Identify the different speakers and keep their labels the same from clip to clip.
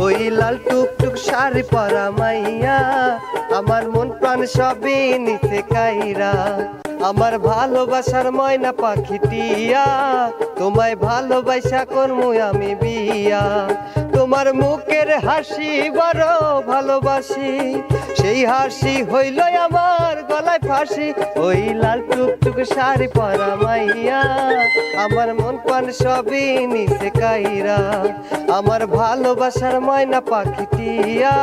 Speaker 1: ওই লাল টুকটুক শাড়ি পরা মাইয়া আমার মন প্রাণ সবই নিচে কাইরা। আমার ভালোবাসার ময়না পাখিটিয়া তোমায় ভালোবাসা করমু আমি বিয়া। তোমার মুখের হাসি বড় ভালোবাসি, সেই হাসি হইল আমার গলায় ফাঁসি। ওই লাল টুকটুক শাড়ি পরা মাইয়া আমার মন প্রাণ সবই নিচে কাইরা। আমার ভালোবাসার ময়না পাখিটিয়া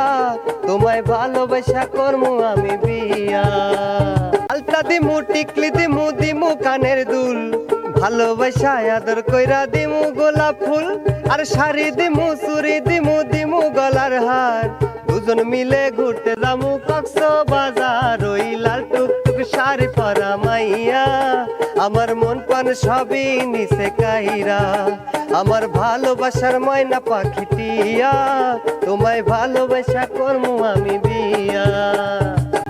Speaker 1: তোমায় ভালোবাসা করমু আমি বিয়া। আলতা দিমু টিকলি দিমু দিমু কানের দুল, ভালোবাসা আদর কইরা দিমু গোলাপ ফুল। আর শাড়ি দিমু চুড়ি দিমু দিমু গলার হার, দুজন মিলে ঘুরতে যামু কক্সবাজার। ওই লাল টুকটুক শাড়ি পরা মাইয়া আমার মন প্রাণ সবই নিচে কাইরা। আমার ভালোবাসার ময়না পাখিটিয়া তোমায় ভালোবাসা করমু আমি বিয়া।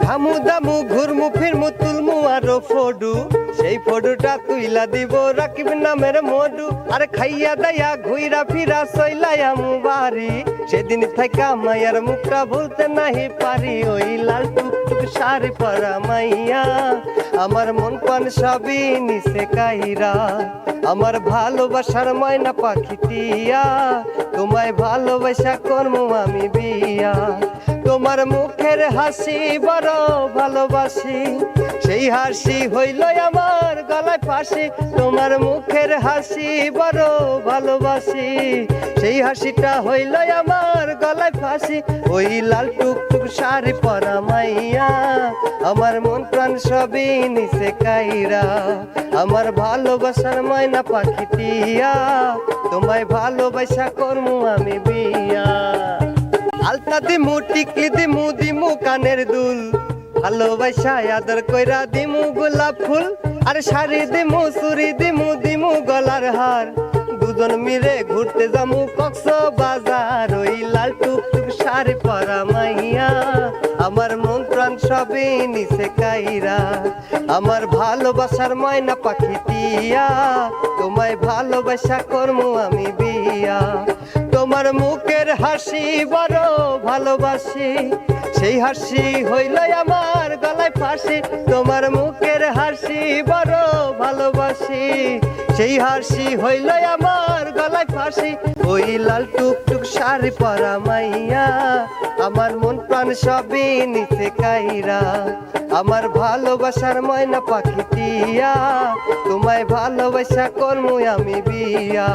Speaker 1: ঘামু দামু ঘুরমু ফিরমু তুলমু আরো ফডু, সেই ফডুটা তুইলা দিব রাকিব নামের মধু। আর খাইয়া দাইয়া ঘুইরা ফিরা সইলায়ামু বাড়ি, সেদিন থাইকা মায়ার মুখটা ভুলতে নাহি পারি। ওই লাল টুকটুক শাড়ি পরা মাইয়া আমার মন প্রাণ সবই নিচে কাইরা। আমার ভালোবাসার ময়না পাখিটিয়া তোমায় ভালোবাসা করমু আমি বিয়া। তোমার মুখের হাসি বড় ভালোবাসি, সেই হাসি হইল আমার গলায় ফাঁসি। তোমার মুখের হাসি বড় ভালোবাসি, সেই হাসিটা হইল আমার গলায় ফাঁসি। ওই লাল টুকটুক শাড়ি পরা মাইয়া আমার মন প্রাণ সবই নিচে কাইরা। আমার ভালোবাসার ময়না পাখিটিয়া তোমায় ভালোবাসা করমু আমি বিয়া। আলতা দিমু টিকলি দিমু দিমু কানের দুল, ভালোবাসা আদর কইরা দিমু গোলাপ ফুল। আর শাড়ি দিমু চুড়ি দিমু দিমু গলার হার, দুজন মিলে ঘুরতে যামু কক্সবাজার। ওই লাল টুকটুক শাড়ি পরা মাইয়া আমার মন প্রাণ সবই নিচে কাইরা। আমার ভালোবাসার ময়না পাখিটিয়া তোমায় ভালোবাসা করমু আমি বিয়া। তোমার মুখের হাসি বড় ভালোবাসি, সেই হাসি হইল আমার গলায় ফাঁসি। তোমার মুখের হাসি বড় ভালোবাসি, সেই হাসি হইল আমার গলায় ফাঁসি। ওই লাল টুকটুক শাড়ি পরা মাইয়া আমার মন প্রাণ সবই নিচে কাইরা। আমার ভালোবাসার ময়না পাখিটিয়া তোমায় ভালোবাসা করমু আমি বিয়া।